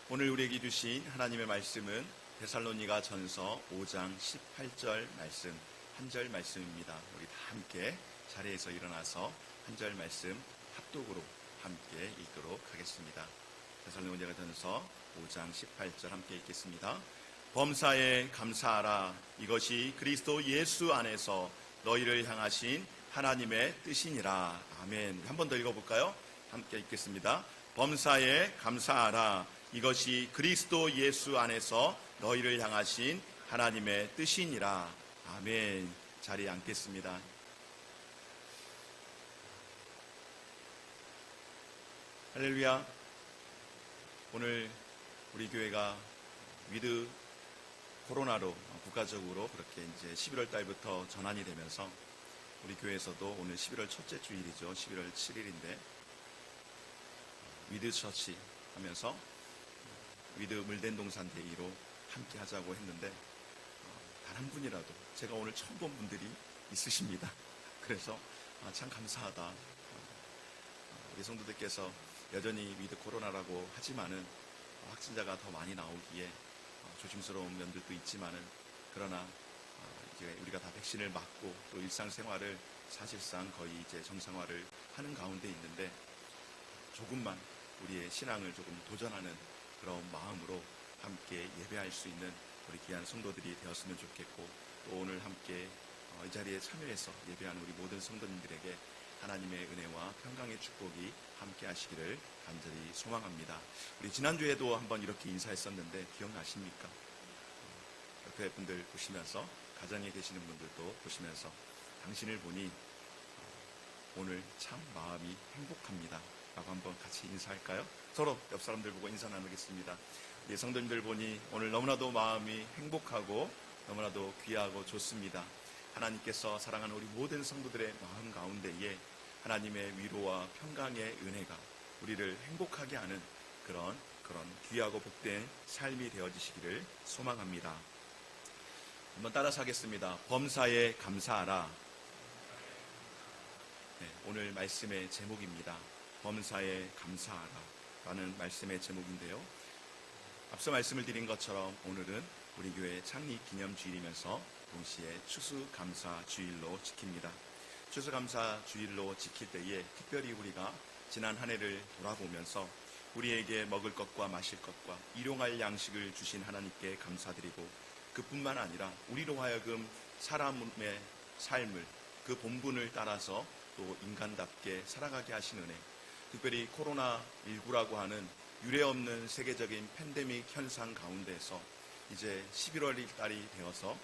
오늘 우리에게 주신 하나님의 말씀은 데살로니가 전서 5장 18절 말씀, 한 절 말씀입니다. 우리 다 함께 자리에서 일어나서 한 절 말씀 합독으로 함께 읽도록 하겠습니다. 데살로니가 전서 5장 18절 함께 읽겠습니다. 범사에 감사하라. 이것이 그리스도 예수 안에서 너희를 향하신 하나님의 뜻이니라. 아멘. 한 번 더 읽어볼까요? 함께 읽겠습니다. 범사에 감사하라. 이것이 그리스도 예수 안에서 너희를 향하신 하나님의 뜻이니라. 아멘. 자리에 앉겠습니다. 할렐루야. 오늘 우리 교회가 위드 코로나로 국가적으로 그렇게 이제 11월 달부터 전환이 되면서 우리 교회에서도 오늘 11월 첫째 주일이죠. 11월 7일인데 위드 처치 하면서 위드 물된동산 데이로 함께 하자고 했는데 단 한 분이라도 제가 오늘 처음 본 분들이 있으십니다. 그래서 참 감사하다. 우리 성도들께서 여전히 위드 코로나라고 하지만은 확진자가 더 많이 나오기에 조심스러운 면들도 있지만은 그러나 이제 우리가 다 백신을 맞고 또 일상생활을 사실상 거의 이제 정상화를 하는 가운데 있는데 조금만 우리의 신앙을 조금 도전하는 그런 마음으로 함께 예배할 수 있는 우리 귀한 성도들이 되었으면 좋겠고, 또 오늘 함께 이 자리에 참여해서 예배하는 우리 모든 성도님들에게 하나님의 은혜와 평강의 축복이 함께 하시기를 간절히 소망합니다. 우리 지난주에도 한번 이렇게 인사했었는데 기억나십니까? 옆에 분들 보시면서, 가정에 계시는 분들도 보시면서 당신을 보니 오늘 참 마음이 행복합니다 라고 한번 같이 인사할까요? 서로 옆 사람들 보고 인사 나누겠습니다. 우리 성도님들 보니 오늘 너무나도 마음이 행복하고 너무나도 귀하고 좋습니다. 하나님께서 사랑하는 우리 모든 성도들의 마음 가운데에 하나님의 위로와 평강의 은혜가 우리를 행복하게 하는 그런 귀하고 복된 삶이 되어지시기를 소망합니다. 한번 따라서 하겠습니다. 범사에 감사하라. 네, 오늘 말씀의 제목입니다. 범사에 감사하라 라는 말씀의 제목인데요, 앞서 말씀을 드린 것처럼 오늘은 우리 교회 창립 기념주일이면서 동시에 추수감사 주일로 지킵니다. 추수감사 주일로 지킬 때에 특별히 우리가 지난 한 해를 돌아보면서 우리에게 먹을 것과 마실 것과 일용할 양식을 주신 하나님께 감사드리고, 그뿐만 아니라 우리로 하여금 사람의 삶을 그 본분을 따라서 또 인간답게 살아가게 하신 은혜, 특별히 코로나19라고 하는 유례없는 세계적인 팬데믹 현상 가운데에서 이제 11월 달이 되어서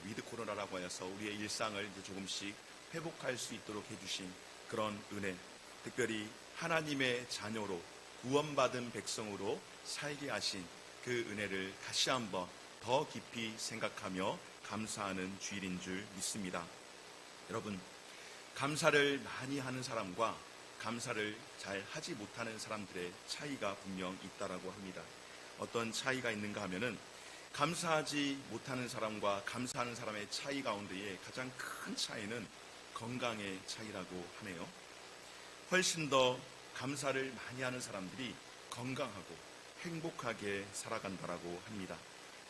위드 코로나라고 하여서 우리의 일상을 이제 조금씩 회복할 수 있도록 해주신 그런 은혜, 특별히 하나님의 자녀로 구원받은 백성으로 살게 하신 그 은혜를 다시 한번 더 깊이 생각하며 감사하는 주일인 줄 믿습니다. 여러분, 감사를 많이 하는 사람과 감사를 잘 하지 못하는 사람들의 차이가 분명 있다라고 합니다. 어떤 차이가 있는가 하면은 감사하지 못하는 사람과 감사하는 사람의 차이 가운데에 가장 큰 차이는 건강의 차이라고 하네요. 훨씬 더 감사를 많이 하는 사람들이 건강하고 행복하게 살아간다라고 합니다.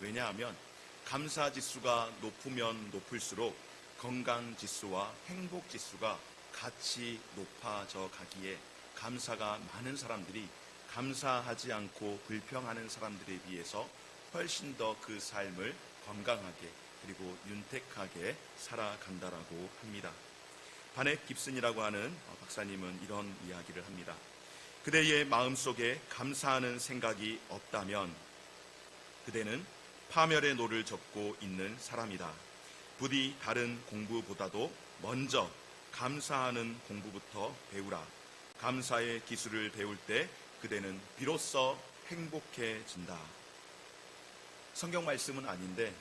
왜냐하면 감사 지수가 높으면 높을수록 건강 지수와 행복 지수가 같이 높아져 가기에 감사가 많은 사람들이 감사하지 않고 불평하는 사람들에 비해서 훨씬 더 그 삶을 건강하게 그리고 윤택하게 살아간다라고 합니다. 바넷 깁슨이라고 하는 박사님은 이런 이야기를 합니다. 그대의 마음속에 감사하는 생각이 없다면 그대는 파멸의 노를 접고 있는 사람이다. 부디 다른 공부보다도 먼저 감사하는 공부부터 배우라. 감사의 기술을 배울 때 그대는 비로소 행복해진다. 성경 말씀은 아닌데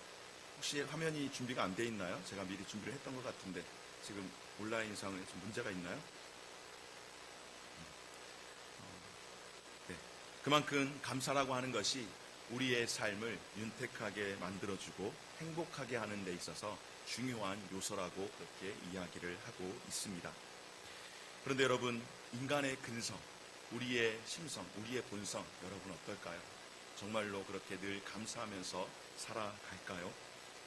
혹시 화면이 준비가 안 돼 있나요? 제가 미리 준비를 했던 것 같은데 지금 온라인상에 좀 문제가 있나요? 네. 그만큼 감사라고 하는 것이 우리의 삶을 윤택하게 만들어주고 행복하게 하는 데 있어서 중요한 요소라고 그렇게 이야기를 하고 있습니다. 그런데 여러분, 인간의 근성, 우리의 심성, 우리의 본성, 여러분 어떨까요? 정말로 그렇게 늘 감사하면서 살아갈까요?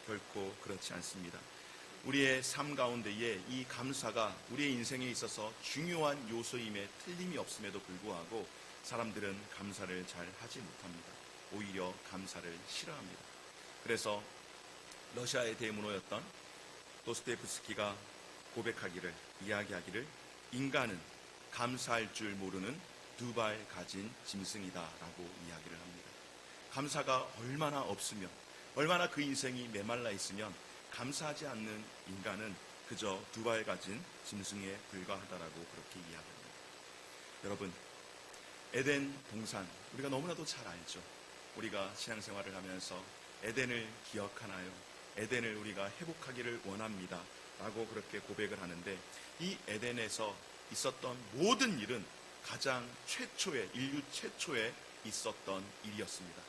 결코 그렇지 않습니다. 우리의 삶 가운데에 이 감사가 우리의 인생에 있어서 중요한 요소임에 틀림이 없음에도 불구하고 사람들은 감사를 잘 하지 못합니다. 오히려 감사를 싫어합니다. 그래서 러시아의 대문호였던 도스토옙스키가 이야기하기를 인간은 감사할 줄 모르는 두 발 가진 짐승이다라고 이야기를 합니다. 감사가 얼마나 없으면, 얼마나 그 인생이 메말라 있으면 감사하지 않는 인간은 그저 두 발 가진 짐승에 불과하다라고 그렇게 이야기합니다. 여러분, 에덴 동산 우리가 너무나도 잘 알죠. 우리가 신앙생활을 하면서 에덴을 기억하나요? 에덴을 우리가 회복하기를 원합니다 라고 그렇게 고백을 하는데, 이 에덴에서 있었던 모든 일은 가장 인류 최초에 있었던 일이었습니다.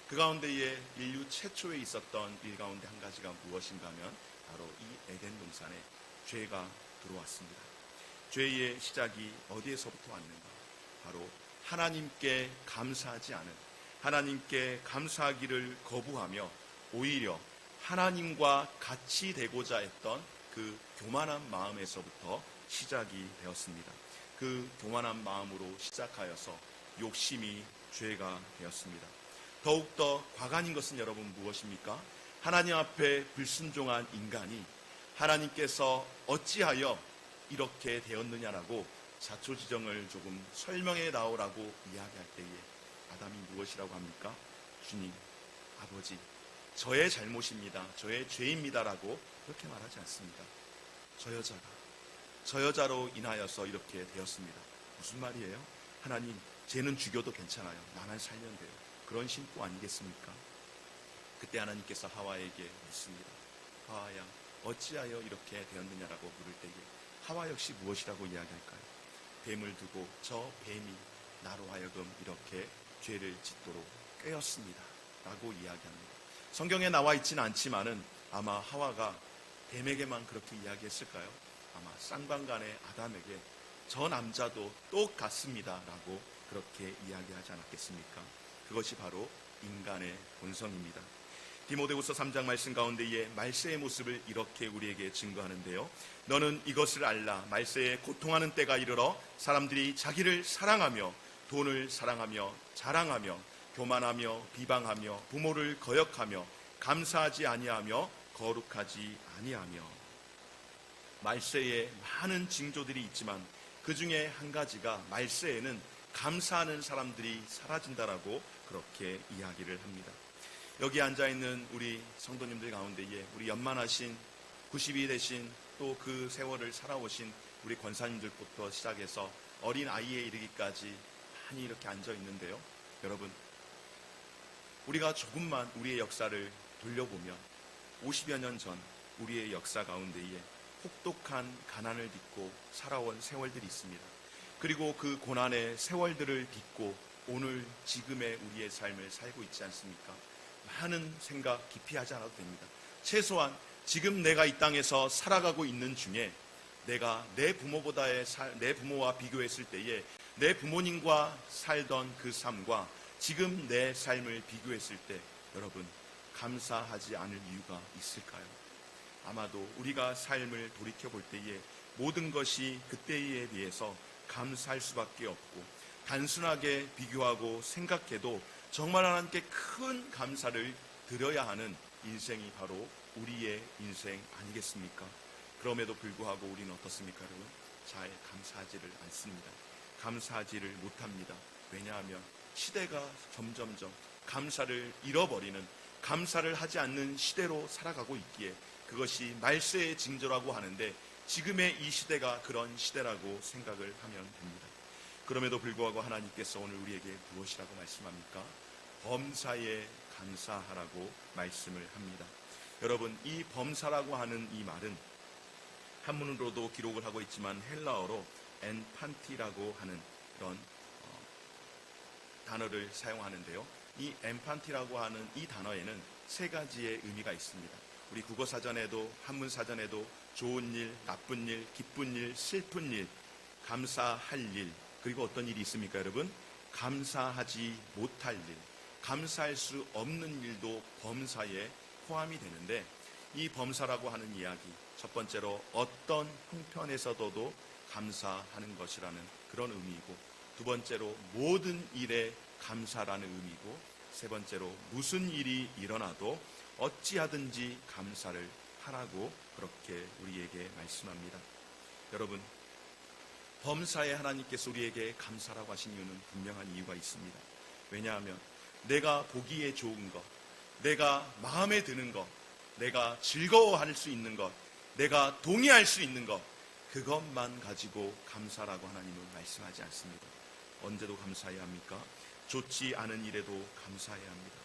그 가운데에 인류 최초에 있었던 일 가운데 한 가지가 무엇인가 하면 바로 이 에덴 동산에 죄가 들어왔습니다. 죄의 시작이 어디에서부터 왔는가? 바로 하나님께 감사하지 않은, 하나님께 감사하기를 거부하며 오히려 하나님과 같이 되고자 했던 그 교만한 마음에서부터 시작이 되었습니다. 그 교만한 마음으로 시작하여서 욕심이 죄가 되었습니다. 더욱더 과간인 것은 여러분 무엇입니까? 하나님 앞에 불순종한 인간이 하나님께서 어찌하여 이렇게 되었느냐라고 자초지정을 조금 설명해 나오라고 이야기할 때에 아담이 무엇이라고 합니까? 주님, 아버지, 저의 잘못입니다. 저의 죄입니다라고 그렇게 말하지 않습니다. 저 여자로 인하여서 이렇게 되었습니다. 무슨 말이에요? 하나님, 쟤는 죽여도 괜찮아요. 나만 살면 돼요. 그런 심보 아니겠습니까? 그때 하나님께서 하와에게 묻습니다. 하와야, 어찌하여 이렇게 되었느냐라고 물을 때에 하와 역시 무엇이라고 이야기할까요? 뱀을 두고 저 뱀이 나로 하여금 이렇게 죄를 짓도록 꾀었습니다 라고 이야기합니다. 성경에 나와 있지는 않지만은 아마 하와가 뱀에게만 그렇게 이야기했을까요? 아마 쌍방간의 아담에게 저 남자도 똑같습니다 라고 그렇게 이야기하지 않았겠습니까? 그것이 바로 인간의 본성입니다. 디모데후서 3장 말씀 가운데에 말세의 모습을 이렇게 우리에게 증거하는데요. 너는 이것을 알라. 말세에 고통하는 때가 이르러 사람들이 자기를 사랑하며 돈을 사랑하며 자랑하며 교만하며 비방하며 부모를 거역하며 감사하지 아니하며 거룩하지 아니하며. 말세에 많은 징조들이 있지만 그 중에 한 가지가 말세에는 감사하는 사람들이 사라진다라고 그렇게 이야기를 합니다. 여기 앉아있는 우리 성도님들 가운데에 우리 연만하신 90이 되신 또 그 세월을 살아오신 우리 권사님들부터 시작해서 어린 아이에 이르기까지 많이 이렇게 앉아있는데요. 여러분, 우리가 조금만 우리의 역사를 돌려보면 50여 년 전 우리의 역사 가운데에 혹독한 가난을 딛고 살아온 세월들이 있습니다. 그리고 그 고난의 세월들을 딛고 오늘 지금의 우리의 삶을 살고 있지 않습니까? 많은 생각 깊이 하지 않아도 됩니다. 최소한 지금 내가 이 땅에서 살아가고 있는 중에 내가 내 부모와 비교했을 때에 내 부모님과 살던 그 삶과 지금 내 삶을 비교했을 때 여러분 감사하지 않을 이유가 있을까요? 아마도 우리가 삶을 돌이켜볼 때에 모든 것이 그때에 비해서 감사할 수밖에 없고 단순하게 비교하고 생각해도 정말 하나님께 큰 감사를 드려야 하는 인생이 바로 우리의 인생 아니겠습니까? 그럼에도 불구하고 우리는 어떻습니까, 여러분? 잘 감사하지를 않습니다. 감사하지를 못합니다. 왜냐하면 시대가 점점점 감사를 잃어버리는, 감사를 하지 않는 시대로 살아가고 있기에 그것이 말세의 징조라고 하는데 지금의 이 시대가 그런 시대라고 생각을 하면 됩니다. 그럼에도 불구하고 하나님께서 오늘 우리에게 무엇이라고 말씀합니까? 범사에 감사하라고 말씀을 합니다. 여러분, 이 범사라고 하는 이 말은 한문으로도 기록을 하고 있지만 헬라어로 엔판티라고 하는 그런 단어를 사용하는데요. 이 엔판티라고 하는 이 단어에는 세 가지의 의미가 있습니다. 우리 국어사전에도 한문사전에도 좋은 일, 나쁜 일, 기쁜 일, 슬픈 일, 감사할 일, 그리고 어떤 일이 있습니까, 여러분? 감사하지 못할 일, 감사할 수 없는 일도 범사에 포함이 되는데, 이 범사라고 하는 이야기, 첫 번째로 어떤 형편에서도 감사하는 것이라는 그런 의미이고, 두 번째로 모든 일에 감사라는 의미고, 세 번째로 무슨 일이 일어나도 어찌하든지 감사를 하라고 그렇게 우리에게 말씀합니다. 여러분, 범사에 하나님께서 우리에게 감사라고 하신 이유는 분명한 이유가 있습니다. 왜냐하면 내가 보기에 좋은 것, 내가 마음에 드는 것, 내가 즐거워할 수 있는 것, 내가 동의할 수 있는 것, 그것만 가지고 감사라고 하나님은 말씀하지 않습니다. 언제도 감사해야 합니까? 좋지 않은 일에도 감사해야 합니다.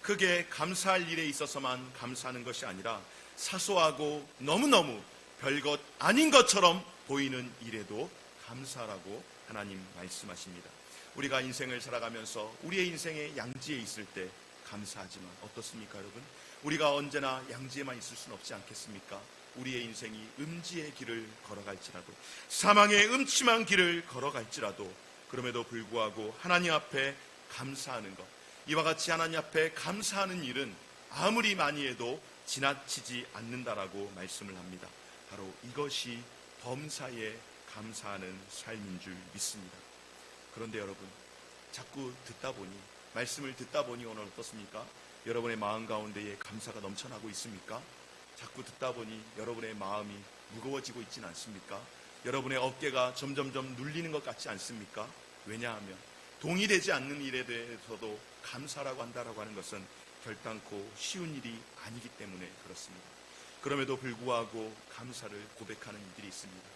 크게 감사할 일에 있어서만 감사하는 것이 아니라 사소하고 너무너무 별것 아닌 것처럼 보이는 일에도 감사라고 하나님 말씀하십니다. 우리가 인생을 살아가면서 우리의 인생의 양지에 있을 때 감사하지만 어떻습니까, 여러분? 우리가 언제나 양지에만 있을 수는 없지 않겠습니까? 우리의 인생이 음지의 길을 걸어갈지라도, 사망의 음침한 길을 걸어갈지라도, 그럼에도 불구하고 하나님 앞에 감사하는 것, 이와 같이 하나님 앞에 감사하는 일은 아무리 많이 해도 지나치지 않는다라고 말씀을 합니다. 바로 이것이 범사에 감사하는 삶인 줄 믿습니다. 그런데 여러분, 자꾸 듣다 보니, 말씀을 듣다 보니 오늘 어떻습니까? 여러분의 마음 가운데에 감사가 넘쳐나고 있습니까? 자꾸 듣다 보니 여러분의 마음이 무거워지고 있지는 않습니까? 여러분의 어깨가 점점점 눌리는 것 같지 않습니까? 왜냐하면 동의되지 않는 일에 대해서도 감사라고 한다라고 하는 것은 결단코 쉬운 일이 아니기 때문에 그렇습니다. 그럼에도 불구하고 감사를 고백하는 이들이 있습니다.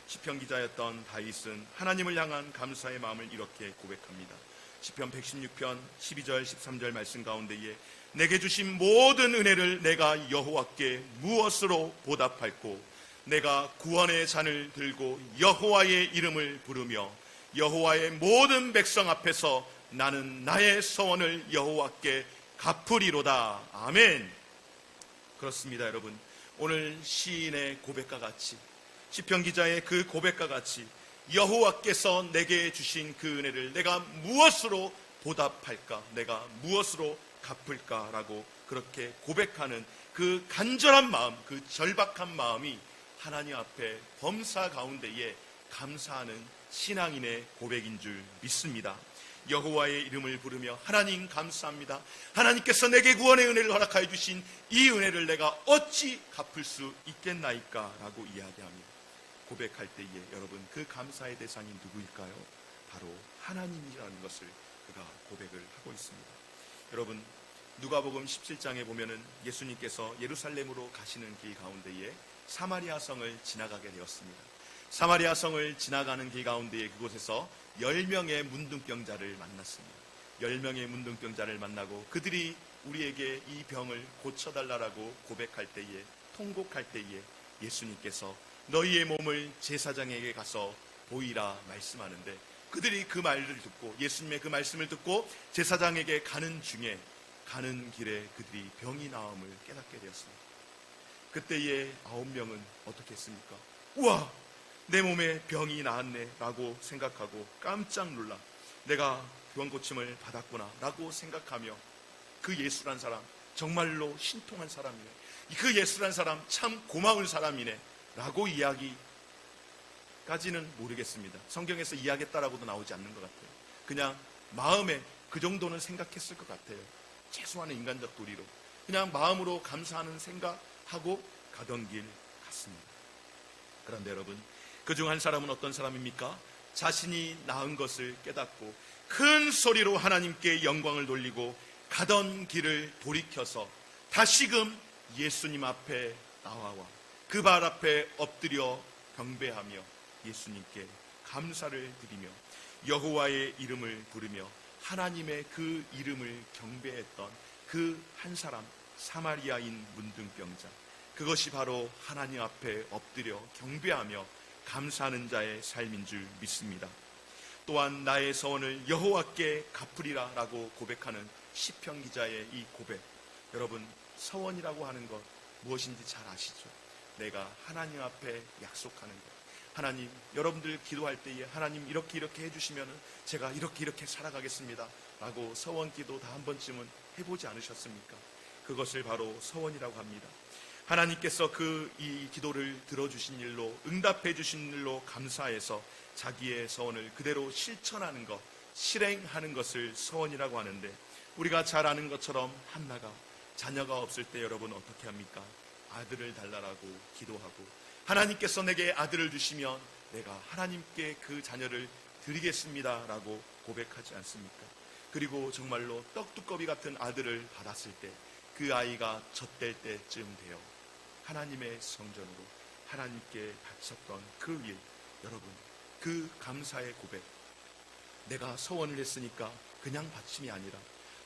시편 기자였던 다윗은 하나님을 향한 감사의 마음을 이렇게 고백합니다. 시편 116편 12절 13절 말씀 가운데에 내게 주신 모든 은혜를 내가 여호와께 무엇으로 보답할꼬, 내가 구원의 잔을 들고 여호와의 이름을 부르며 여호와의 모든 백성 앞에서 나는 나의 서원을 여호와께 갚으리로다. 아멘. 그렇습니다, 여러분. 오늘 시인의 고백과 같이, 시편 기자의 그 고백과 같이 여호와께서 내게 주신 그 은혜를 내가 무엇으로 보답할까, 내가 무엇으로 갚을까라고 그렇게 고백하는 그 간절한 마음, 그 절박한 마음이 하나님 앞에 범사 가운데에 감사하는 신앙인의 고백인 줄 믿습니다. 여호와의 이름을 부르며 하나님 감사합니다. 하나님께서 내게 구원의 은혜를 허락하여 주신 이 은혜를 내가 어찌 갚을 수 있겠나이까 라고 이야기합니다. 고백할 때에 여러분, 그 감사의 대상이 누구일까요? 바로 하나님이라는 것을 그가 고백을 하고 있습니다. 여러분, 누가복음 17장에 보면은 예수님께서 예루살렘으로 가시는 길 가운데에 사마리아 성을 지나가게 되었습니다. 사마리아 성을 지나가는 길 가운데에 그곳에서 10명의 문둥병자를 만났습니다. 10명의 문둥병자를 만나고 그들이 우리에게 이 병을 고쳐달라고 고백할 때에, 통곡할 때에 예수님께서 너희의 몸을 제사장에게 가서 보이라 말씀하는데, 그들이 그 말을 듣고, 예수님의 그 말씀을 듣고 제사장에게 가는 중에, 가는 길에 그들이 병이 나음을 깨닫게 되었습니다. 그때의 9명은 어떻게 했습니까? 우와, 내 몸에 병이 나았네 라고 생각하고 깜짝 놀라 내가 병 고침을 받았구나 라고 생각하며, 그 예수란 사람 정말로 신통한 사람이네, 그 예수란 사람 참 고마운 사람이네 라고 이야기까지는 모르겠습니다. 성경에서 이야기했다라고도 나오지 않는 것 같아요. 그냥 마음에 그 정도는 생각했을 것 같아요. 최소한의 인간적 도리로 그냥 마음으로 감사하는 생각하고 가던 길 같습니다. 그런데 여러분, 그중 한 사람은 어떤 사람입니까? 자신이 나은 것을 깨닫고 큰 소리로 하나님께 영광을 돌리고 가던 길을 돌이켜서 다시금 예수님 앞에 나와 그 발 앞에 엎드려 경배하며 예수님께 감사를 드리며 여호와의 이름을 부르며 하나님의 그 이름을 경배했던 그 한 사람, 사마리아인 문둥병자, 그것이 바로 하나님 앞에 엎드려 경배하며 감사하는 자의 삶인 줄 믿습니다. 또한 나의 서원을 여호와께 갚으리라 라고 고백하는 시편 기자의 이 고백, 여러분, 서원이라고 하는 것 무엇인지 잘 아시죠? 내가 하나님 앞에 약속하는 것, 하나님, 여러분들 기도할 때에 하나님 이렇게 해주시면 제가 이렇게 살아가겠습니다 라고 서원기도 다 한 번쯤은 해보지 않으셨습니까? 그것을 바로 서원이라고 합니다. 하나님께서 이 기도를 들어주신 일로, 응답해 주신 일로 감사해서 자기의 서원을 그대로 실천하는 것, 실행하는 것을 서원이라고 하는데, 우리가 잘 아는 것처럼 한나가 자녀가 없을 때 여러분 어떻게 합니까? 아들을 달라라고 기도하고, 하나님께서 내게 아들을 주시면 내가 하나님께 그 자녀를 드리겠습니다 라고 고백하지 않습니까? 그리고 정말로 떡두꺼비 같은 아들을 받았을 때 그 아이가 젖될 때쯤 되어 하나님의 성전으로 하나님께 바쳤던 그 일, 여러분, 그 감사의 고백, 내가 서원을 했으니까 그냥 바침이 아니라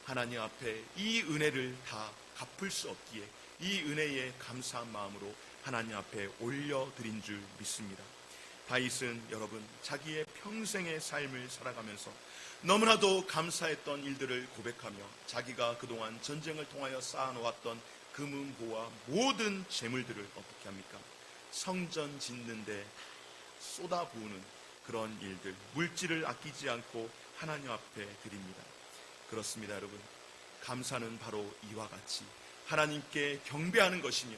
하나님 앞에 이 은혜를 다 갚을 수 없기에 이 은혜에 감사한 마음으로 하나님 앞에 올려드린 줄 믿습니다. 다윗은 여러분, 자기의 평생의 삶을 살아가면서 너무나도 감사했던 일들을 고백하며 자기가 그동안 전쟁을 통하여 쌓아놓았던 금은보와 모든 재물들을 어떻게 합니까? 성전 짓는데 쏟아부으는 그런 일들, 물질을 아끼지 않고 하나님 앞에 드립니다. 그렇습니다, 여러분. 감사는 바로 이와 같이 하나님께 경배하는 것이며,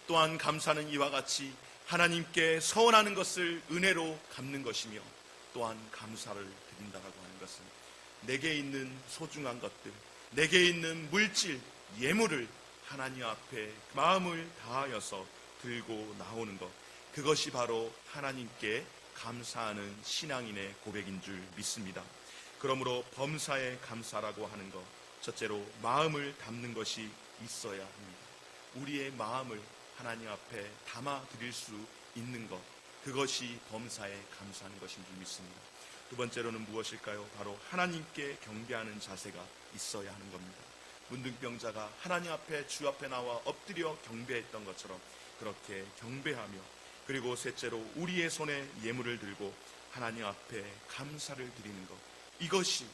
또한 감사는 이와 같이 하나님께 서원하는 것을 은혜로 갚는 것이며, 또한 감사를 드린다라고 하는 것은 내게 있는 소중한 것들, 내게 있는 물질, 예물을 하나님 앞에 마음을 다하여서 들고 나오는 것, 그것이 바로 하나님께 감사하는 신앙인의 고백인 줄 믿습니다. 그러므로 범사에 감사라고 하는 것, 첫째로 마음을 담는 것이 있어야 합니다. 우리의 마음을 하나님 앞에 담아 드릴 수 있는 것, 그것이 범사에 감사하는 것인 줄 믿습니다. 두 번째로는 무엇일까요? 바로 하나님께 경배하는 자세가 있어야 하는 겁니다. 문둥병자가 하나님 앞에, 주 앞에 나와 엎드려 경배했던 것처럼 그렇게 경배하며, 그리고 셋째로 우리의 손에 예물을 들고 하나님 앞에 감사를 드리는 것, 이것이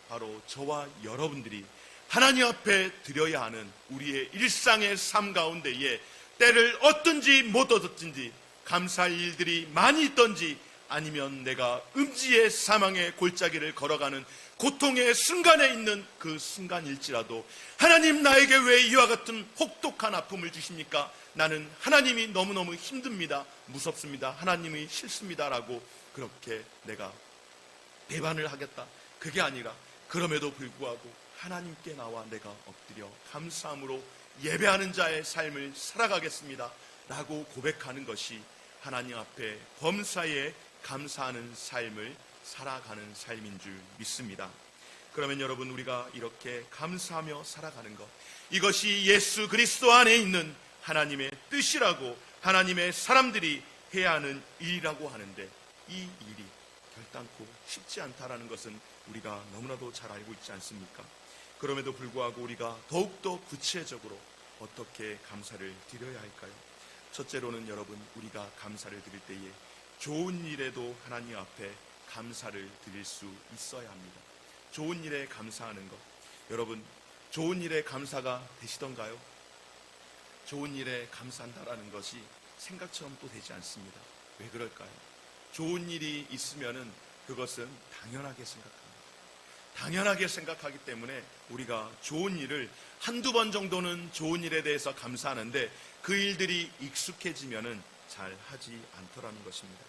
바로 저와 여러분들이 하나님 앞에 드려야 하는 우리의 일상의 삶 가운데에 때를 얻든지 못 얻든지, 감사할 일들이 많이 있든지 아니면 내가 음지의 사망의 골짜기를 걸어가는 고통의 순간에 있는 그 순간일지라도 하나님, 나에게 왜 이와 같은 혹독한 아픔을 주십니까? 나는 하나님이 너무너무 힘듭니다, 무섭습니다, 하나님이 싫습니다 라고 그렇게 내가 배반을 하겠다, 그게 아니라 그럼에도 불구하고 하나님께 나와 내가 엎드려 감사함으로 예배하는 자의 삶을 살아가겠습니다 라고 고백하는 것이 하나님 앞에 범사에 감사하는 삶을 살아가는 삶인 줄 믿습니다. 그러면 여러분, 우리가 이렇게 감사하며 살아가는 것, 이것이 예수 그리스도 안에 있는 하나님의 뜻이라고, 하나님의 사람들이 해야 하는 일이라고 하는데, 이 일이 결단코 쉽지 않다라는 것은 우리가 너무나도 잘 알고 있지 않습니까? 그럼에도 불구하고 우리가 더욱더 구체적으로 어떻게 감사를 드려야 할까요? 첫째로는 여러분, 우리가 감사를 드릴 때에 좋은 일에도 하나님 앞에 감사를 드릴 수 있어야 합니다. 좋은 일에 감사하는 것, 여러분, 좋은 일에 감사가 되시던가요? 좋은 일에 감사한다라는 것이 생각처럼 또 되지 않습니다. 왜 그럴까요? 좋은 일이 있으면은 그것은 당연하게 생각합니다. 당연하게 생각하기 때문에 우리가 좋은 일을 한두 번 정도는 좋은 일에 대해서 감사하는데 그 일들이 익숙해지면은 잘 하지 않더라는 것입니다.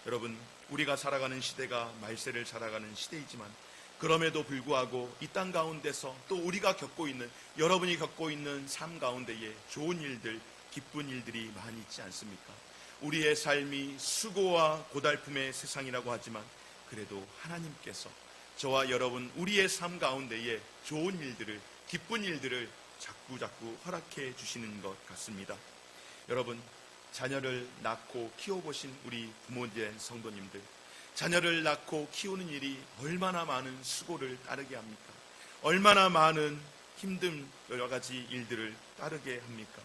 여러분, 우리가 살아가는 시대가 말세를 살아가는 시대이지만 그럼에도 불구하고 이 땅 가운데서 또 우리가 겪고 있는, 여러분이 겪고 있는 삶 가운데에 좋은 일들, 기쁜 일들이 많이 있지 않습니까? 우리의 삶이 수고와 고달픔의 세상이라고 하지만 그래도 하나님께서 저와 여러분, 우리의 삶 가운데에 좋은 일들을, 기쁜 일들을 자꾸 허락해 주시는 것 같습니다. 여러분, 자녀를 낳고 키워보신 우리 부모된 성도님들, 자녀를 낳고 키우는 일이 얼마나 많은 수고를 따르게 합니까? 얼마나 많은 힘든 여러 가지 일들을 따르게 합니까?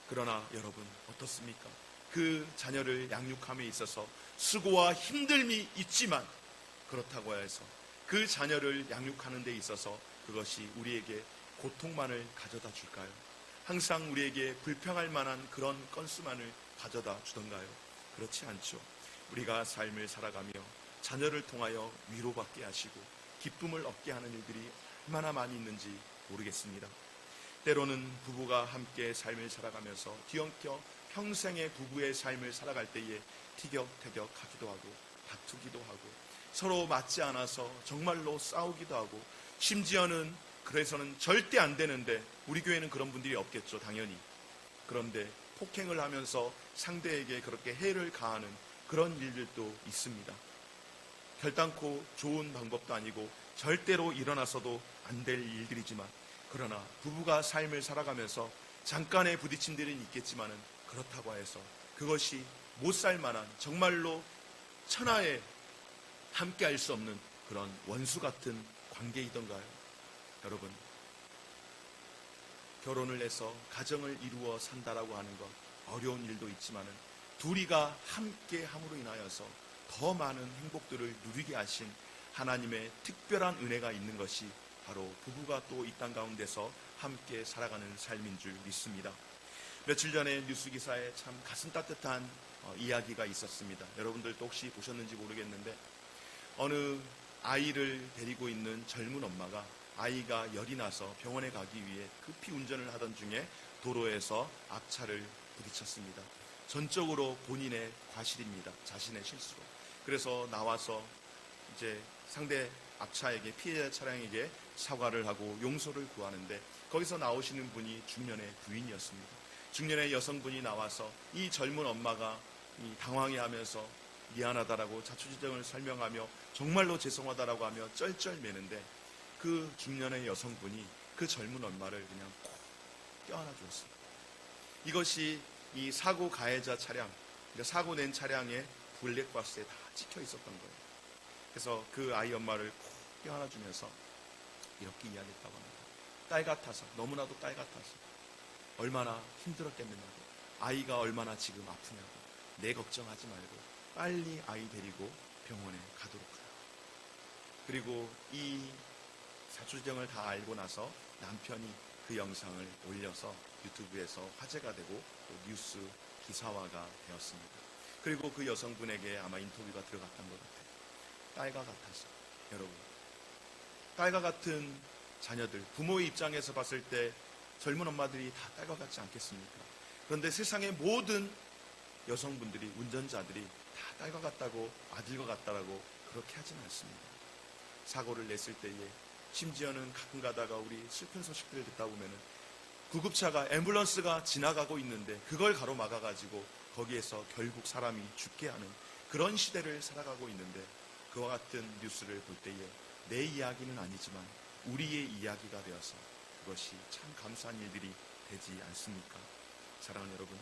그러나 여러분, 어떻습니까? 그 자녀를 양육함에 있어서 수고와 힘듦이 있지만 그렇다고 해서 그 자녀를 양육하는 데 있어서 그것이 우리에게 고통만을 가져다 줄까요? 항상 우리에게 불평할 만한 그런 건수만을 가져다 주던가요? 그렇지 않죠. 우리가 삶을 살아가며 자녀를 통하여 위로받게 하시고 기쁨을 얻게 하는 일들이 얼마나 많이 있는지 모르겠습니다. 때로는 부부가 함께 삶을 살아가면서 뒤엉켜 평생의 부부의 삶을 살아갈 때에 티격태격하기도 하고 다투기도 하고 서로 맞지 않아서 정말로 싸우기도 하고 심지어는 그래서는 절대 안 되는데 우리 교회는 그런 분들이 없겠죠, 당연히. 그런데 폭행을 하면서 상대에게 그렇게 해를 가하는 그런 일들도 있습니다. 결단코 좋은 방법도 아니고 절대로 일어나서도 안 될 일들이지만 그러나 부부가 삶을 살아가면서 잠깐의 부딪힘들은 있겠지만은 그렇다고 해서 그것이 못 살 만한 정말로 천하에 함께 할 수 없는 그런 원수 같은 관계이던가요? 여러분, 결혼을 해서 가정을 이루어 산다라고 하는 것 어려운 일도 있지만은 둘이가 함께 함으로 인하여서 더 많은 행복들을 누리게 하신 하나님의 특별한 은혜가 있는 것이 바로 부부가 또 이 땅 가운데서 함께 살아가는 삶인 줄 믿습니다. 며칠 전에 뉴스 기사에 참 가슴 따뜻한 이야기가 있었습니다. 여러분들도 혹시 보셨는지 모르겠는데 어느 아이를 데리고 있는 젊은 엄마가 아이가 열이 나서 병원에 가기 위해 급히 운전을 하던 중에 도로에서 앞차를 부딪혔습니다. 전적으로 본인의 과실입니다. 자신의 실수로. 그래서 나와서 이제 상대 앞차에게, 피해자 차량에게 사과를 하고 용서를 구하는데 거기서 나오시는 분이 중년의 부인이었습니다. 중년의 여성분이 나와서 이 젊은 엄마가 당황해하면서 미안하다라고 자초지종을 설명하며 정말로 죄송하다라고 하며 쩔쩔매는데 그 중년의 여성분이 그 젊은 엄마를 그냥 콕 껴안아 주었습니다. 이것이 이 사고 가해자 차량, 그러니까 사고 낸 차량의 블랙박스에 다 찍혀 있었던 거예요. 그래서 그 아이 엄마를 콕 껴안아 주면서 이렇게 이야기했다고 합니다. 딸 같아서, 너무나도 딸 같아서 얼마나 힘들었겠느냐고, 아이가 얼마나 지금 아프냐고, 내 걱정하지 말고 빨리 아이 데리고 병원에 가도록 하라. 그리고 이 자초지종을 다 알고 나서 남편이 그 영상을 올려서 유튜브에서 화제가 되고 또 뉴스 기사화가 되었습니다. 그리고 그 여성분에게 아마 인터뷰가 들어갔던 것 같아요. 딸과 같아서. 여러분, 딸과 같은 자녀들, 부모의 입장에서 봤을 때 젊은 엄마들이 다 딸과 같지 않겠습니까? 그런데 세상의 모든 여성분들이, 운전자들이 다 딸과 같다고, 아들과 같다라고 그렇게 하지는 않습니다. 사고를 냈을 때에 심지어는 가끔 가다가 우리 슬픈 소식들을 듣다 보면은 구급차가, 앰뷸런스가 지나가고 있는데 그걸 가로막아가지고 거기에서 결국 사람이 죽게 하는 그런 시대를 살아가고 있는데 그와 같은 뉴스를 볼 때에 내 이야기는 아니지만 우리의 이야기가 되어서 그것이 참 감사한 일들이 되지 않습니까? 사랑하는 여러분,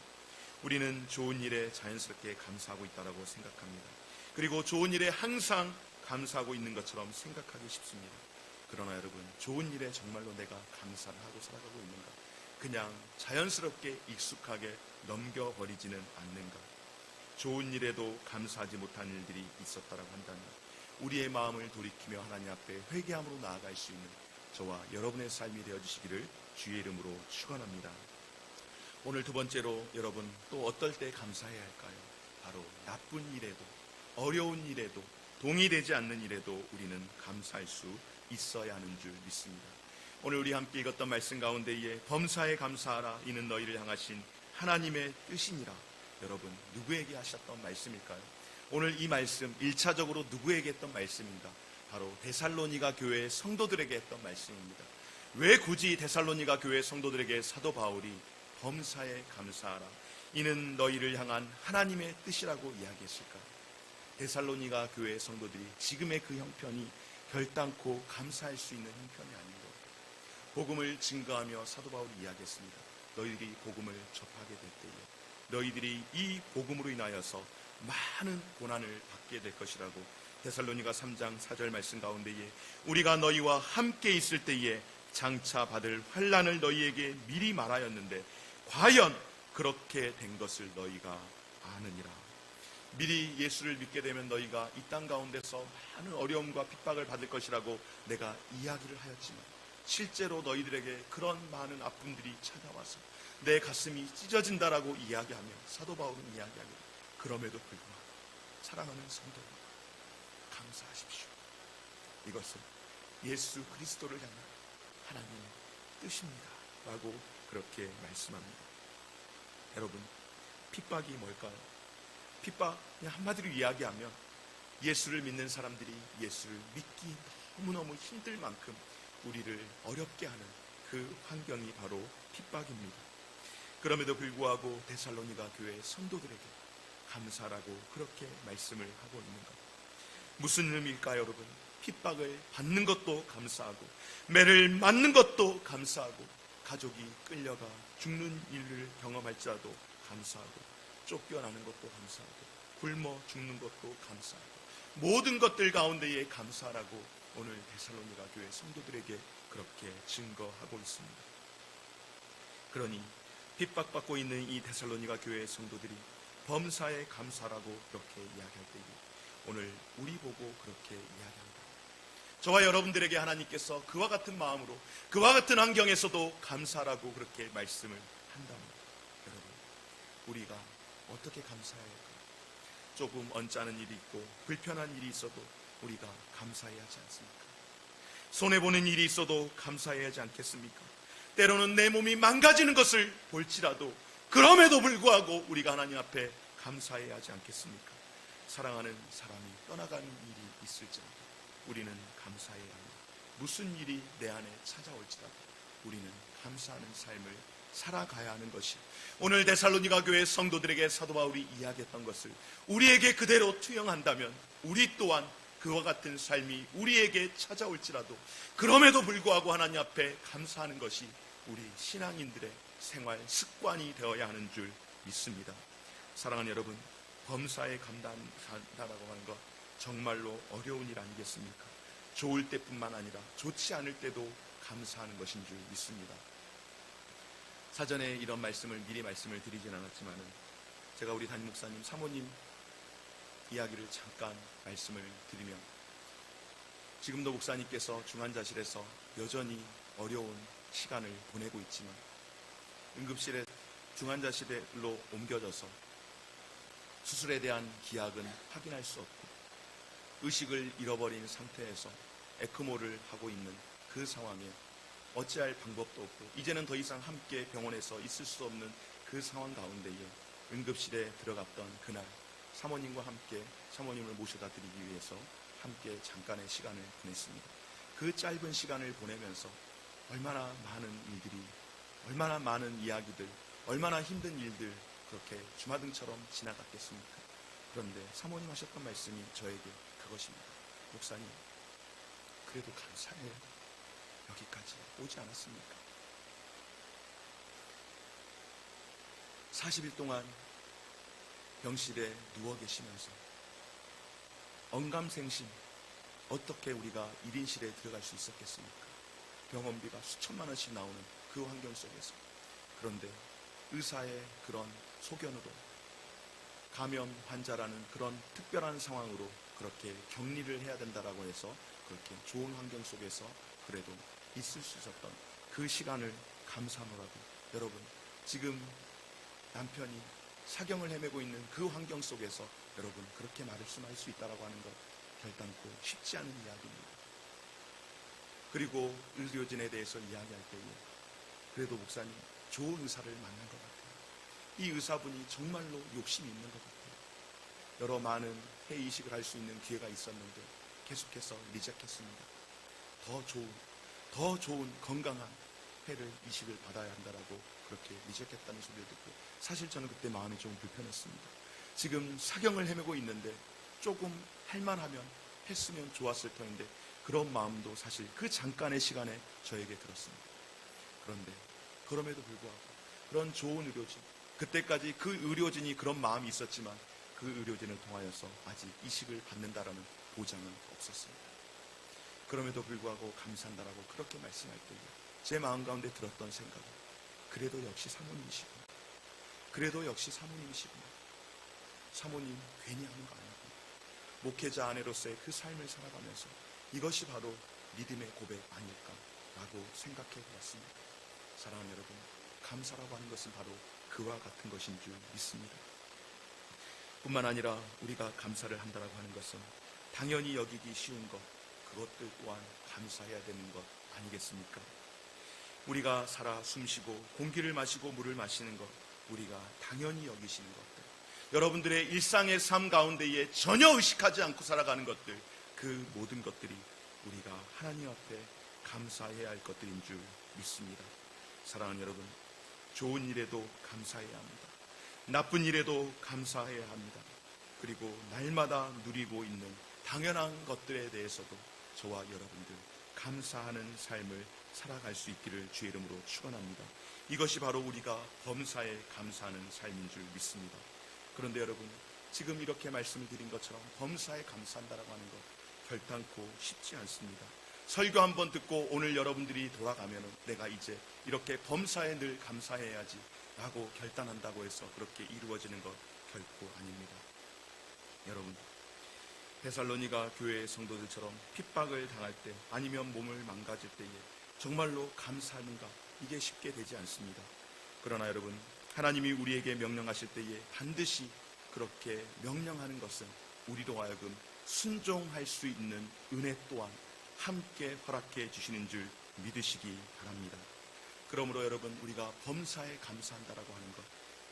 우리는 좋은 일에 자연스럽게 감사하고 있다고 생각합니다. 그리고 좋은 일에 항상 감사하고 있는 것처럼 생각하기 쉽습니다. 그러나 여러분, 좋은 일에 정말로 내가 감사를 하고 살아가고 있는가? 그냥 자연스럽게 익숙하게 넘겨버리지는 않는가? 좋은 일에도 감사하지 못한 일들이 있었다라고 한다면 우리의 마음을 돌이키며 하나님 앞에 회개함으로 나아갈 수 있는 저와 여러분의 삶이 되어주시기를 주의 이름으로 축원합니다. 오늘 두 번째로 여러분, 또 어떨 때 감사해야 할까요? 바로 나쁜 일에도, 어려운 일에도, 동의되지 않는 일에도 우리는 감사할 수 있어야 하는 줄 믿습니다. 오늘 우리 함께 읽었던 말씀 가운데에 범사에 감사하라, 이는 너희를 향하신 하나님의 뜻이니라. 여러분, 누구에게 하셨던 말씀일까요? 오늘 이 말씀 1차적으로 누구에게 했던 말씀입니다. 바로 데살로니가 교회 성도들에게 했던 말씀입니다. 왜 굳이 데살로니가 교회 성도들에게 사도 바울이 범사에 감사하라, 이는 너희를 향한 하나님의 뜻이라고 이야기했을까? 데살로니가 교회 성도들이 지금의 그 형편이 결단코 감사할 수 있는 형편이 아닌 것. 복음을 증거하며 사도 바울이 이야기했습니다. 너희들이 복음을 접하게 될 때에 너희들이 이 복음으로 인하여서 많은 고난을 받게 될 것이라고 데살로니가 3장 4절 말씀 가운데에 우리가 너희와 함께 있을 때에 장차 받을 환난을 너희에게 미리 말하였는데 과연 그렇게 된 것을 너희가 아느니라. 미리 예수를 믿게 되면 너희가 이 땅 가운데서 많은 어려움과 핍박을 받을 것이라고 내가 이야기를 하였지만 실제로 너희들에게 그런 많은 아픔들이 찾아와서 내 가슴이 찢어진다라고 이야기하며 사도 바울은 이야기합니다. 그럼에도 불구하고 사랑하는 성도 감사하십시오. 이것은 예수 그리스도를 향한 하나님의 뜻입니다 라고 그렇게 말씀합니다. 여러분, 핍박이 뭘까요? 핍박, 그냥 한마디로 이야기하면 예수를 믿는 사람들이 예수를 믿기 너무너무 힘들 만큼 우리를 어렵게 하는 그 환경이 바로 핍박입니다. 그럼에도 불구하고 데살로니가 교회 성도들에게 감사라고 그렇게 말씀을 하고 있는 것, 무슨 의미일까요? 여러분, 핍박을 받는 것도 감사하고 매를 맞는 것도 감사하고 가족이 끌려가 죽는 일을 경험할지라도 감사하고 쫓겨나는 것도 감사하고 굶어 죽는 것도 감사하고 모든 것들 가운데에 감사라고 오늘 데살로니가 교회 성도들에게 그렇게 증거하고 있습니다. 그러니 핍박받고 있는 이 데살로니가 교회 성도들이 범사에 감사라고 그렇게 이야기할 때에 오늘 우리 보고 그렇게 이야기합니다. 저와 여러분들에게 하나님께서 그와 같은 마음으로 그와 같은 환경에서도 감사라고 그렇게 말씀을 한다면 여러분, 우리가 어떻게 감사해야 할까요? 조금 언짢은 일이 있고 불편한 일이 있어도 우리가 감사해야 하지 않습니까? 손해보는 일이 있어도 감사해야 하지 않겠습니까? 때로는 내 몸이 망가지는 것을 볼지라도 그럼에도 불구하고 우리가 하나님 앞에 감사해야 하지 않겠습니까? 사랑하는 사람이 떠나가는 일이 있을지라도 우리는 감사해야 합니다. 무슨 일이 내 안에 찾아올지라도 우리는 감사하는 삶을 살아가야 하는 것이 오늘 데살로니가 교회 성도들에게 사도 바울이 이야기했던 것을 우리에게 그대로 투영한다면 우리 또한 그와 같은 삶이 우리에게 찾아올지라도 그럼에도 불구하고 하나님 앞에 감사하는 것이 우리 신앙인들의 생활 습관이 되어야 하는 줄 믿습니다. 사랑하는 여러분, 범사에 감당한다라고 하는 것 정말로 어려운 일 아니겠습니까? 좋을 때뿐만 아니라 좋지 않을 때도 감사하는 것인 줄 믿습니다. 사전에 이런 말씀을 미리 말씀을 드리진 않았지만 제가 우리 담임 목사님 사모님 이야기를 잠깐 말씀을 드리면, 지금도 목사님께서 중환자실에서 여전히 어려운 시간을 보내고 있지만 응급실에 중환자실로 옮겨져서 수술에 대한 기약은 확인할 수 없고 의식을 잃어버린 상태에서 에크모를 하고 있는 그 상황에 어찌할 방법도 없고 이제는 더 이상 함께 병원에서 있을 수 없는 그 상황 가운데에 응급실에 들어갔던 그날 사모님과 함께 사모님을 모셔다 드리기 위해서 함께 잠깐의 시간을 보냈습니다. 그 짧은 시간을 보내면서 얼마나 많은 일들이, 얼마나 많은 이야기들, 얼마나 힘든 일들 그렇게 주마등처럼 지나갔겠습니까? 그런데 사모님 하셨던 말씀이 저에게 그것입니다. 목사님, 그래도 감사해요. 여기까지 오지 않았습니까? 40일 동안 병실에 누워 계시면서 언감생심 어떻게 우리가 1인실에 들어갈 수 있었겠습니까? 병원비가 수천만 원씩 나오는 그 환경 속에서. 그런데 의사의 그런 소견으로 감염 환자라는 그런 특별한 상황으로 그렇게 격리를 해야 된다라고 해서 그렇게 좋은 환경 속에서 그래도 있을 수 있었던 그 시간을 감사하노라고. 여러분, 지금 남편이 사경을 헤매고 있는 그 환경 속에서 여러분 그렇게 말씀할 수 있다라고 하는 것 결단코 쉽지 않은 이야기입니다. 그리고 의료진에 대해서 이야기할 때에 그래도 목사님 좋은 의사를 만난 것 같아요. 이 의사분이 정말로 욕심이 있는 것 같아요. 여러 많은 회의식을 할 수 있는 기회가 있었는데 계속해서 리젝했습니다. 더 좋은 건강한 회를 이식을 받아야 한다라고 그렇게 리젝했다는 소리를 듣고 사실 저는 그때 마음이 좀 불편했습니다. 지금 사경을 헤매고 있는데 조금 할만하면 했으면 좋았을 터인데 그런 마음도 사실 그 잠깐의 시간에 저에게 들었습니다. 그런데 그럼에도 불구하고 그런 좋은 의료진, 그때까지 그 의료진이 그런 마음이 있었지만 그 의료진을 통하여서 아직 이식을 받는다라는 보장은 없었습니다. 그럼에도 불구하고 감사한다라고 그렇게 말씀할 때에 제 마음 가운데 들었던 생각은 그래도 역시 사모님이시구나. 그래도 역시 사모님이시구나. 사모님 괜히 하는 거 아니고 목회자 아내로서의 그 삶을 살아가면서 이것이 바로 믿음의 고백 아닐까라고 생각해 보았습니다. 사랑하는 여러분, 감사라고 하는 것은 바로 그와 같은 것인 줄 믿습니다. 뿐만 아니라 우리가 감사를 한다라고 하는 것은 당연히 여기기 쉬운 것, 그것들 또한 감사해야 되는 것 아니겠습니까? 우리가 살아 숨쉬고 공기를 마시고 물을 마시는 것, 우리가 당연히 여기시는 것들, 여러분들의 일상의 삶 가운데에 전혀 의식하지 않고 살아가는 것들, 그 모든 것들이 우리가 하나님 앞에 감사해야 할 것들인 줄 믿습니다. 사랑하는 여러분, 좋은 일에도 감사해야 합니다. 나쁜 일에도 감사해야 합니다. 그리고 날마다 누리고 있는 당연한 것들에 대해서도 저와 여러분들 감사하는 삶을 살아갈 수 있기를 주의 이름으로 축원합니다. 이것이 바로 우리가 범사에 감사하는 삶인 줄 믿습니다. 그런데 여러분, 지금 이렇게 말씀을 드린 것처럼 범사에 감사한다라고 하는 것 결단코 쉽지 않습니다. 설교 한번 듣고 오늘 여러분들이 돌아가면 내가 이제 이렇게 범사에 늘 감사해야지 라고 결단한다고 해서 그렇게 이루어지는 것 결코 아닙니다. 여러분, 데살로니가 교회 성도들처럼 핍박을 당할 때 아니면 몸을 망가질 때에 정말로 감사하는가, 이게 쉽게 되지 않습니다. 그러나 여러분, 하나님이 우리에게 명령하실 때에 반드시 그렇게 명령하는 것은 우리로 하여금 순종할 수 있는 은혜 또한 함께 허락해 주시는 줄 믿으시기 바랍니다. 그러므로 여러분, 우리가 범사에 감사한다라고 하는 것,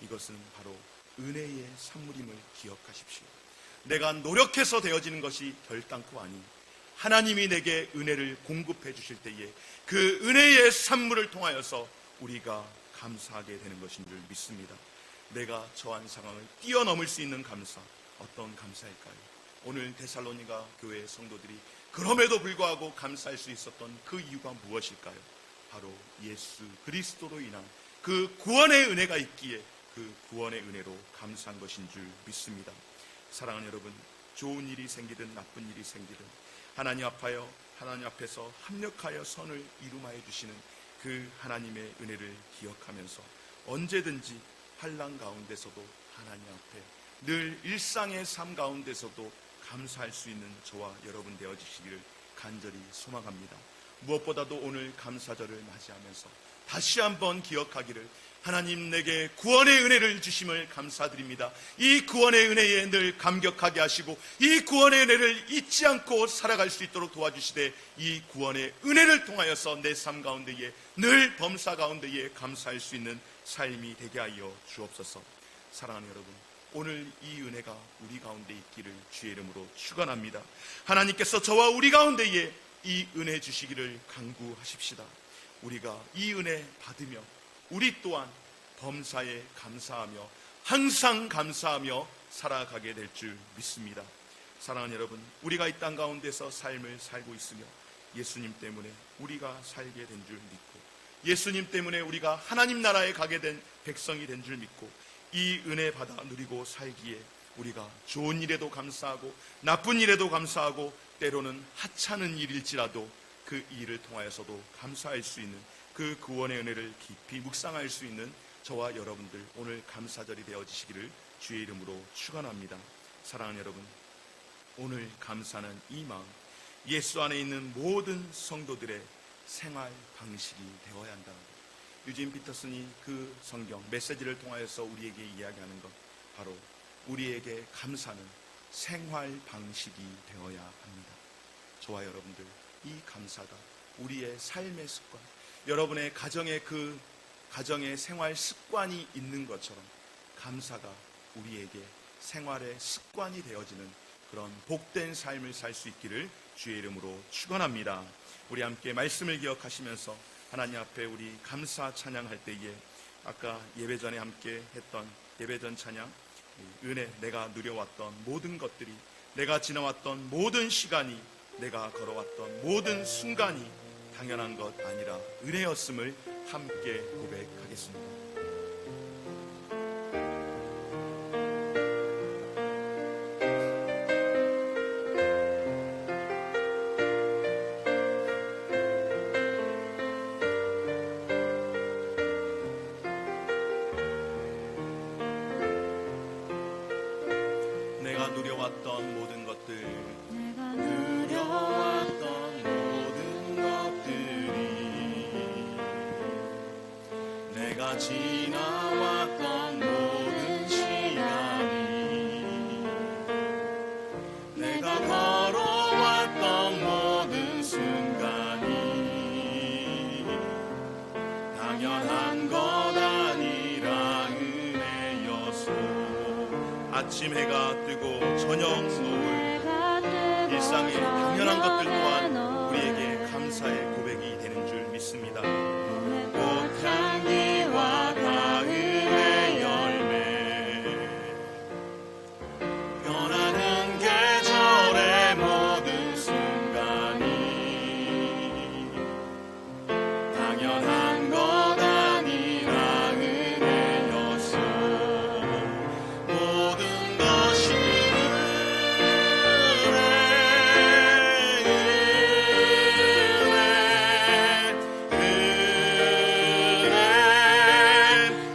이것은 바로 은혜의 산물임을 기억하십시오. 내가 노력해서 되어지는 것이 결단코 아닌 하나님이 내게 은혜를 공급해 주실 때에 그 은혜의 산물을 통하여서 우리가 감사하게 되는 것인 줄 믿습니다. 내가 처한 상황을 뛰어넘을 수 있는 감사, 어떤 감사일까요? 오늘 데살로니가 교회 성도들이 그럼에도 불구하고 감사할 수 있었던 그 이유가 무엇일까요? 바로 예수 그리스도로 인한 그 구원의 은혜가 있기에 그 구원의 은혜로 감사한 것인 줄 믿습니다. 사랑하는 여러분, 좋은 일이 생기든 나쁜 일이 생기든 하나님 앞에서 합력하여 선을 이루마해 주시는 그 하나님의 은혜를 기억하면서 언제든지 환난 가운데서도 하나님 앞에 늘 일상의 삶 가운데서도 감사할 수 있는 저와 여러분 되어주시기를 간절히 소망합니다. 무엇보다도 오늘 감사절을 맞이하면서 다시 한번 기억하기를, 하나님 내게 구원의 은혜를 주심을 감사드립니다. 이 구원의 은혜에 늘 감격하게 하시고 이 구원의 은혜를 잊지 않고 살아갈 수 있도록 도와주시되, 이 구원의 은혜를 통하여서 내 삶 가운데에 늘 범사 가운데에 감사할 수 있는 삶이 되게 하여 주옵소서. 사랑하는 여러분, 오늘 이 은혜가 우리 가운데 있기를 주의 이름으로 축원합니다. 하나님께서 저와 우리 가운데에 이 은혜 주시기를 간구하십시다. 우리가 이 은혜 받으며 우리 또한 범사에 감사하며 항상 감사하며 살아가게 될 줄 믿습니다. 사랑하는 여러분, 우리가 이 땅 가운데서 삶을 살고 있으며 예수님 때문에 우리가 살게 된 줄 믿고 예수님 때문에 우리가 하나님 나라에 가게 된 백성이 된 줄 믿고 이 은혜 받아 누리고 살기에 우리가 좋은 일에도 감사하고 나쁜 일에도 감사하고 때로는 하찮은 일일지라도 그 일을 통하여서도 감사할 수 있는 그 구원의 은혜를 깊이 묵상할 수 있는 저와 여러분들 오늘 감사절이 되어지시기를 주의 이름으로 축원합니다. 사랑하는 여러분, 오늘 감사는 이 마음, 예수 안에 있는 모든 성도들의 생활 방식이 되어야 한다. 유진 피터슨이 그 성경 메시지를 통하여서 우리에게 이야기하는 것, 바로 우리에게 감사는 생활 방식이 되어야 합니다. 저와 여러분들, 이 감사가 우리의 삶의 습관, 여러분의 가정의 생활 습관이 있는 것처럼 감사가 우리에게 생활의 습관이 되어지는 그런 복된 삶을 살 수 있기를 주의 이름으로 축원합니다. 우리 함께 말씀을 기억하시면서 하나님 앞에 우리 감사 찬양할 때에 아까 예배 전에 함께 했던 예배전 찬양, 은혜, 내가 누려왔던 모든 것들이, 내가 지나왔던 모든 시간이, 내가 걸어왔던 모든 순간이 당연한 것 아니라 은혜였음을 함께 고백하겠습니다. 내가 누려왔던 모든 것들, 누려왔던 모든 것들이, 내가 지나왔던 모든 시간이 아침 해가 뜨고 저녁 노을 일상의 당연한 것들 또한 우리에게 감사의 고백이 되는 줄 믿습니다. 꽃향기와 가을의 열매 변하는 계절의 모든 순간이 당연한 것 아니라 은혜였소. 모든 것이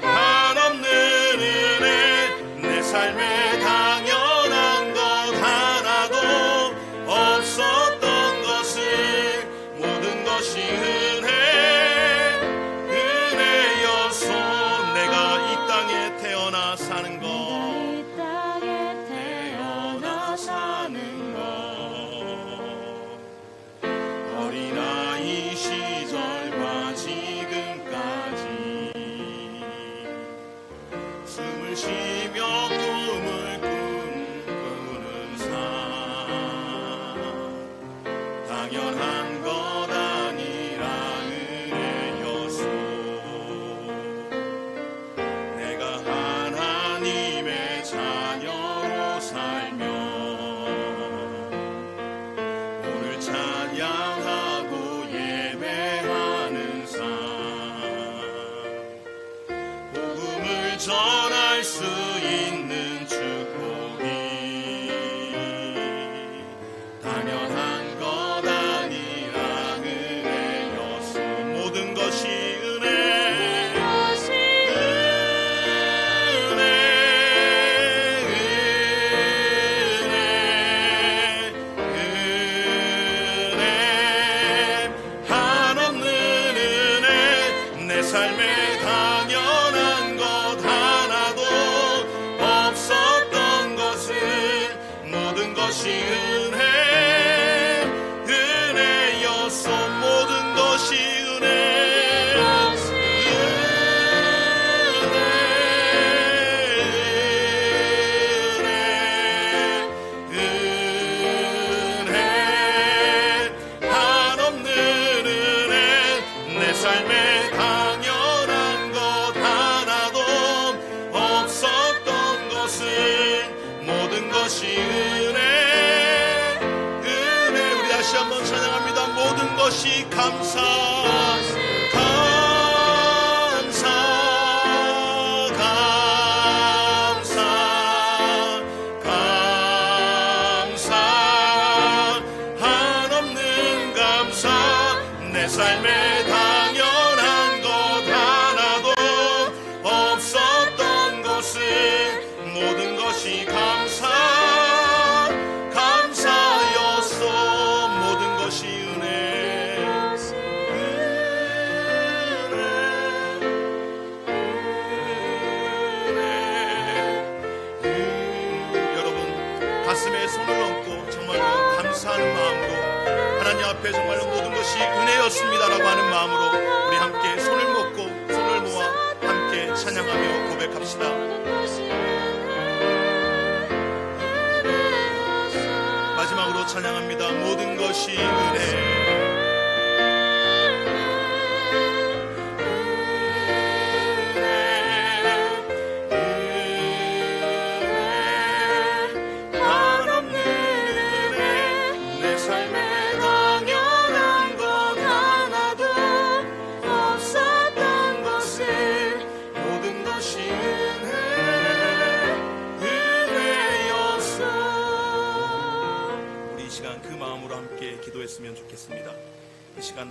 한없는 은혜 내 삶에 당연한 것 하나도 없었던 것을 모든 것이 은혜였소. 내가 이 땅에 태어나 사는 것 어린아이 시절과 지금까지 숨을 쉬며 꿈을 꾸는 삶 당연한 것 아니라 은혜였소. 내가 하나님의 자녀로 살며 오늘 찬양하고 예배하는 삶 복음을 전할 수 있는 축복이 당연한 것 아니라 은혜였소. 모든 것이 한없는 은혜 내 삶에 당연한 것 하나도 없었던 것을 모든 것이 은혜였소. 모든 것이 한없는 은혜 내 삶에 당연한 것 하나도 없었던 것을 모든 것이 우리 다시 한번 찬양합니다. 모든 것이 감사 한없는 감사 내 삶에 당연한 것 하나도 없었던 것을 모든 것이 감사였소. 모든 것이 여러분 가슴에 손을 얹고 정말로 감사하는 마음으로 하나님 앞에 정말로 모든 것이 은혜였습니다라고 하는 마음으로 우리 함께 손을 모아 함께 찬양하며 고백합시다. 마지막으로 찬양합니다. 모든 것이 한없는 은혜 내 삶에 당연한 것 하나도 없었던 것을 모든 것이 은혜였소. 우리 이 시간 그 마음으로 함께 기도했으면 좋겠습니다. 이 시간